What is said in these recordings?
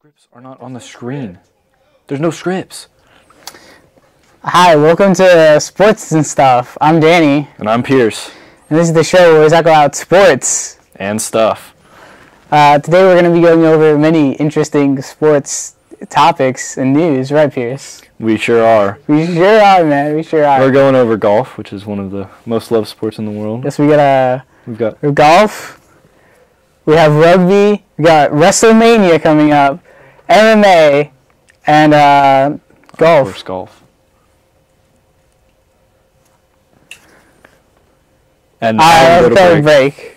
Scripts are not on the screen. There's no scripts. Hi, welcome to Sports and Stuff. I'm Danny. And I'm Pierce. And this is the show where we talk about sports. And stuff. Today we're going to be going over many interesting sports topics and news, right, Pierce? We sure are. We sure are, man. We sure are. We're going over golf, which is one of the most loved sports in the world. Yes, we got golf. We have rugby. We got WrestleMania coming up. MMA. And golf. Of course, golf. And let's go to break.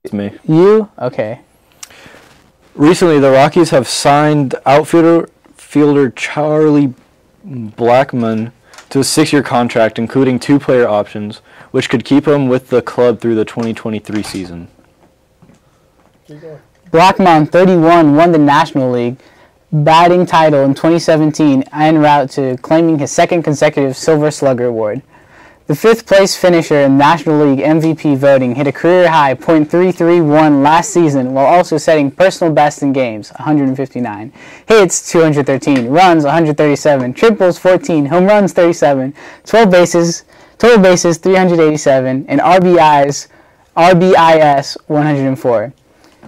It's me. You? Okay. Recently, the Rockies have signed outfielder Charlie Blackmon to a 6-year contract, including 2 player options, which could keep him with the club through the 2023 season. Blackmon, 31, won the National League batting title in 2017 en route to claiming his second consecutive Silver Slugger award. The 5th place finisher in National League MVP voting hit a career-high .331 last season while also setting personal best in games, 159, hits, 213, runs, 137, triples, 14, home runs, 37, 12 bases, total bases, 387, and RBIs, 104.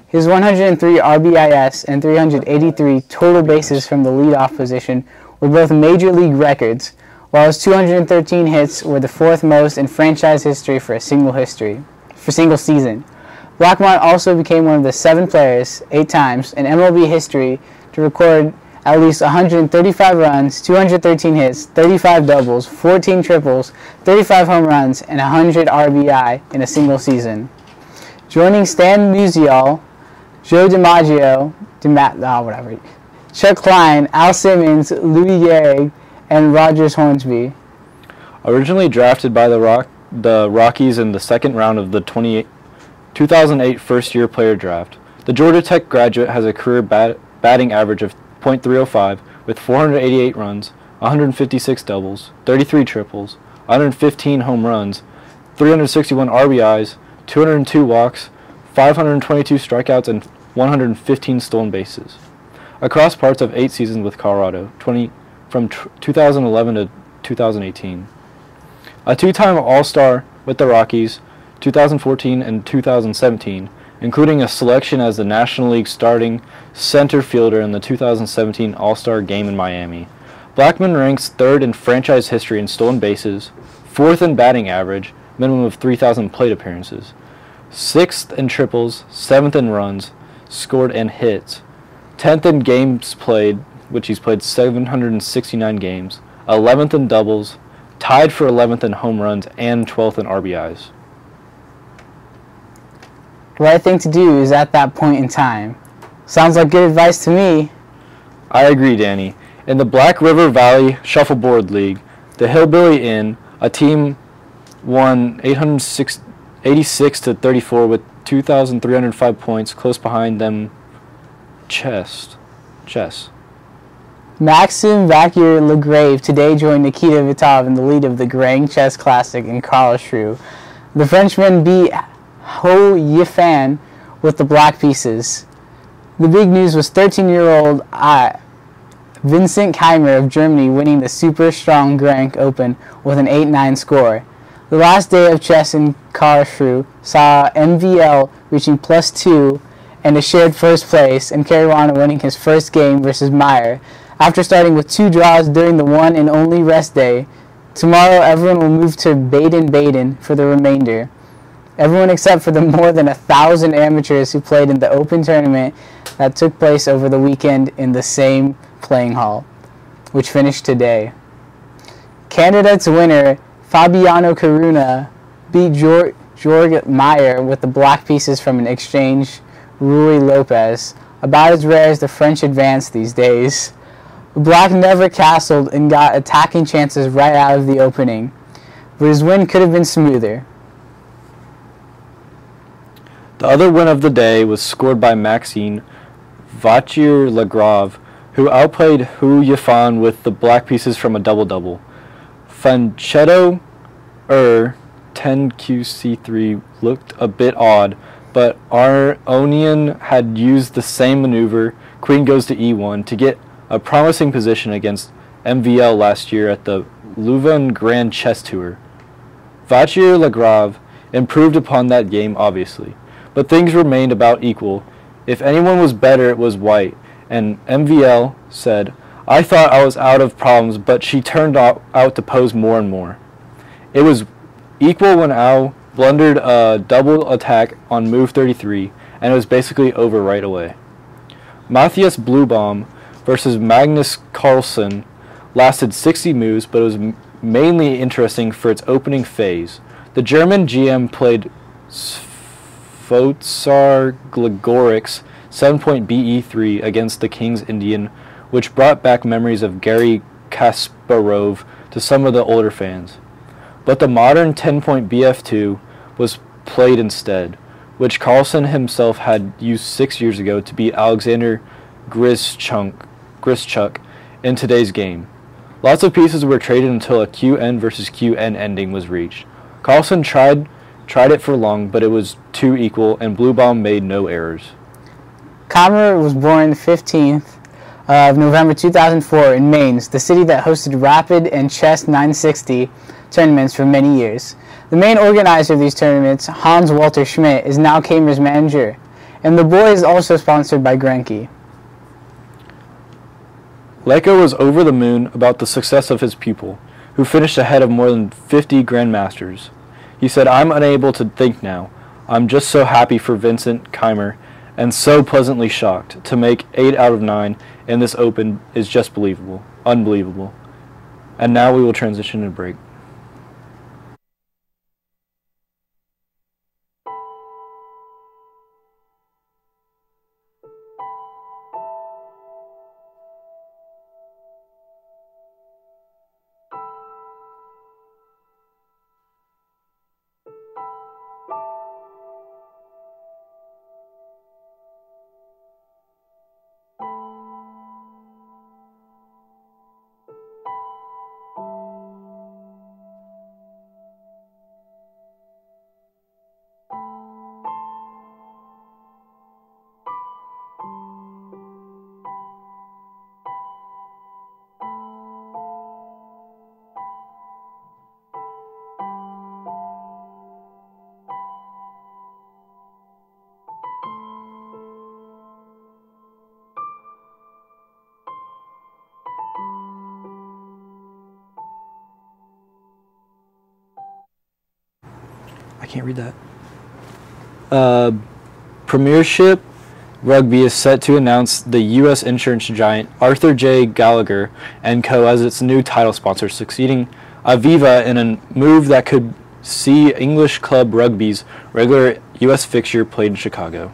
His 103 RBIs and 383 total bases from the leadoff position were both major league records, while his 213 hits were the 4th most in franchise history for a single season. Blackmon also became one of the 7 players, 8 times, in MLB history to record at least 135 runs, 213 hits, 35 doubles, 14 triples, 35 home runs, and 100 RBI in a single season. Joining Stan Musial, Joe DiMaggio, Chuck Klein, Al Simmons, Louis Gehrig, and Rogers Hornsby. Originally drafted by the Rockies in the 2nd round of the 2008 first-year player draft, the Georgia Tech graduate has a career batting average of .305 with 488 runs, 156 doubles, 33 triples, 115 home runs, 361 RBIs, 202 walks, 522 strikeouts, and 115 stolen bases. Across parts of 8 seasons with Colorado, from 2011 to 2018. A 2-time All-Star with the Rockies, 2014 and 2017, including a selection as the National League starting center fielder in the 2017 All-Star Game in Miami. Blackmon ranks 3rd in franchise history in stolen bases, 4th in batting average, minimum of 3,000 plate appearances, 6th in triples, 7th in runs scored and hits, 10th in games played, which he's played 769 games, 11th in doubles, tied for 11th in home runs and 12th in RBIs. The right thing to do is at that point in time. Sounds like good advice to me. I agree, Danny. In the Black River Valley Shuffleboard League, the Hillbilly Inn, a team won 86-34 with 2,305 points. Close behind them, Chess. Maxim Vachier-Lagrave today joined Nikita Vitov in the lead of the Grand Chess Classic in Karlsruhe. The Frenchman beat Ho Yifan with the black pieces. The big news was 13-year-old Vincent Keimer of Germany winning the Super Strong Grank Open with an 8-9 score. The last day of chess in Karlsruhe saw MVL reaching +2 and a shared first place, and Caruana winning his first game versus Meyer. After starting with 2 draws during the one and only rest day, tomorrow everyone will move to Baden-Baden for the remainder. Everyone except for the more than 1,000 amateurs who played in the Open tournament that took place over the weekend in the same playing hall, which finished today. Candidates winner Fabiano Caruana beat Georg Meyer with the black pieces from an exchange Rui Lopez, about as rare as the French advance these days. Black never castled and got attacking chances right out of the opening, but his win could have been smoother. The other win of the day was scored by Maxime Vachier-Lagrave, who outplayed Hu Yifan with the black pieces from a double-double. Fanchetto 10QC3 looked a bit odd, but Aronian had used the same maneuver, queen goes to e1, to get a promising position against MVL last year at the Leuven Grand Chess Tour. Vachier-Lagrave improved upon that game, obviously, but things remained about equal. If anyone was better, it was White, and MVL said, "I thought I was out of problems, but she turned out to pose more and more." It was equal when Au blundered a double attack on move 33, and it was basically over right away. Matthias Bluebaum versus Magnus Carlsen lasted 60 moves, but it was mainly interesting for its opening phase. The German GM played Svotsar Gligorik's 7-point BE3 against the King's Indian, which brought back memories of Garry Kasparov to some of the older fans. But the modern 10-point BF2 was played instead, which Carlsen himself had used 6 years ago to beat Alexander Grischuk in today's game. Lots of pieces were traded until a QN versus QN ending was reached. Carlsen tried it for long, but it was too equal, and Bluebaum made no errors. Kammerer was born the 15th of November 2004 in Mainz, the city that hosted Rapid and Chess 960 tournaments for many years. The main organizer of these tournaments, Hans-Walter Schmidt, is now Kamer's manager, and the boy is also sponsored by Grenke. Leko was over the moon about the success of his pupil, who finished ahead of more than 50 grandmasters. He said, "I'm unable to think now. I'm just so happy for Vincent Keimer, and so pleasantly shocked. To make 8 out of 9 in this Open is just unbelievable." And now we will transition to break. I can't read that. Premiership Rugby is set to announce the U.S. insurance giant Arthur J. Gallagher & Co. as its new title sponsor, succeeding Aviva in a move that could see English Club Rugby's regular U.S. fixture played in Chicago.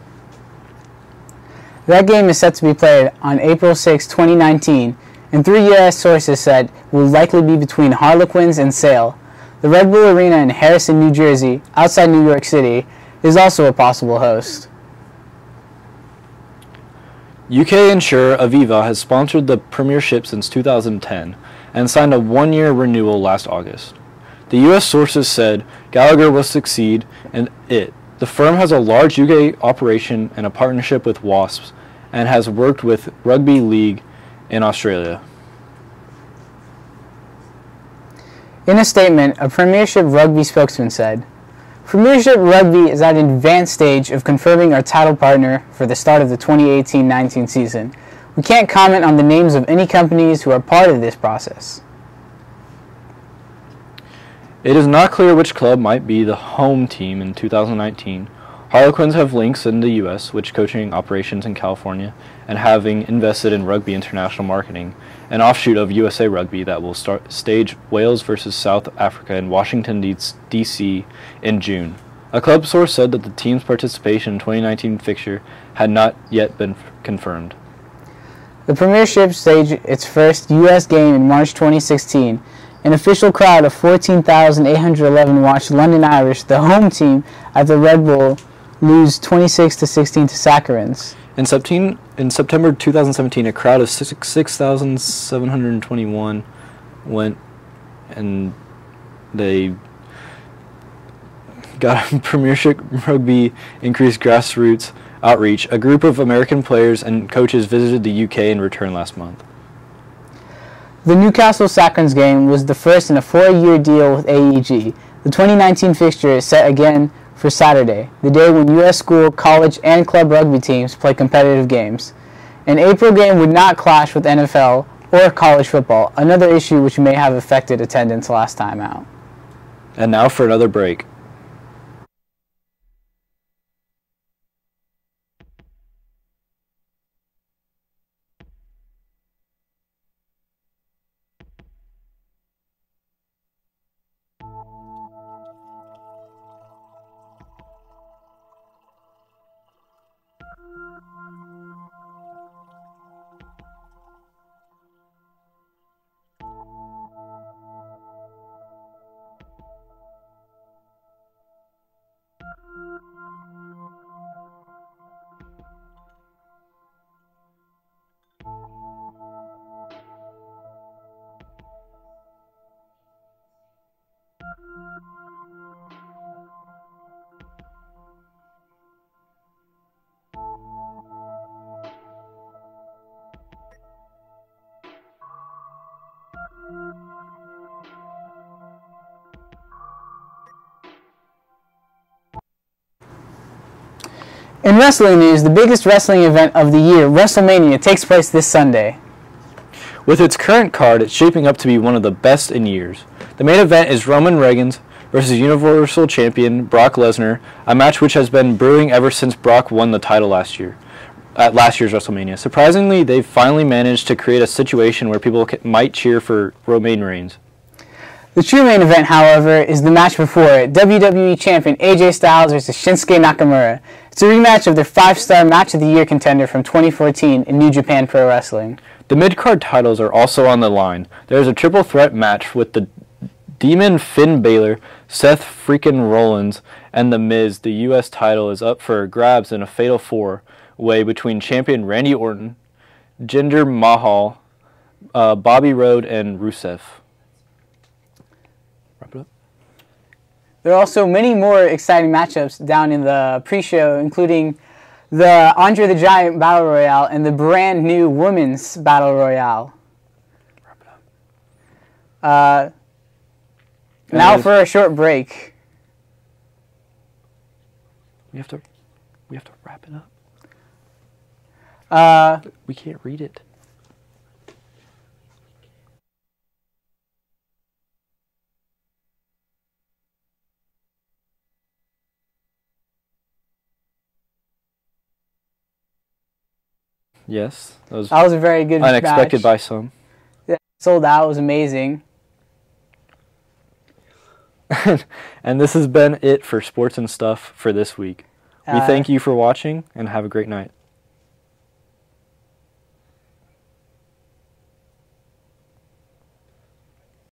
That game is set to be played on April 6, 2019, and 3 U.S. sources said will likely be between Harlequins and Sale. The Red Bull Arena in Harrison, New Jersey, outside New York City, is also a possible host. UK insurer Aviva has sponsored the Premiership since 2010 and signed a one-year renewal last August. The U.S. sources said Gallagher will succeed in it. The firm has a large UK operation and a partnership with Wasps and has worked with Rugby League in Australia. In a statement, a Premiership Rugby spokesman said, "Premiership Rugby is at an advanced stage of confirming our title partner for the start of the 2018-19 season. We can't comment on the names of any companies who are part of this process." It is not clear which club might be the home team in 2019. Harlequins have links in the U.S., which coaching operations in California, and having invested in Rugby International Marketing, an offshoot of USA Rugby that will stage Wales versus South Africa in Washington, D.C. in June. A club source said that the team's participation in 2019 fixture had not yet been confirmed. The Premiership staged its first U.S. game in March 2016. An official crowd of 14,811 watched London Irish, the home team at the Red Bull, lose 26-16 to Saccharins. In September 2017, a crowd of 6,721 went, and they got Premiership Rugby increased grassroots outreach. A group of American players and coaches visited the UK and returned last month. The Newcastle Saccharins game was the first in a 4-year deal with AEG. The 2019 fixture is set again for Saturday, the day when U.S. school, college, and club rugby teams play competitive games. An April game would not clash with NFL or college football, another issue which may have affected attendance last time out. And now for another break. In wrestling news, the biggest wrestling event of the year, WrestleMania, takes place this Sunday. With its current card, it's shaping up to be one of the best in years. The main event is Roman Reigns versus Universal Champion Brock Lesnar, a match which has been brewing ever since Brock won the title last year, at last year's WrestleMania. Surprisingly, they've finally managed to create a situation where people might cheer for Roman Reigns. The true main event, however, is the match before it, WWE Champion AJ Styles versus Shinsuke Nakamura. It's a rematch of their 5-star Match of the Year contender from 2014 in New Japan Pro Wrestling. The mid-card titles are also on the line. There is a triple threat match with the Demon Finn Balor, Seth freaking Rollins, and The Miz. The U.S. title is up for grabs in a fatal four-way between champion Randy Orton, Jinder Mahal, Bobby Roode, and Rusev. Wrap it up. There are also many more exciting matchups down in the pre-show, including the Andre the Giant Battle Royale and the brand new Women's Battle Royale. Wrap it up. Now for a short break. We have to wrap it up. We can't read it. Yes, that was a very good unexpected match. by some. Yeah, sold out. It was amazing. And this has been it for Sports and Stuff for this week. We thank you for watching, and have a great night.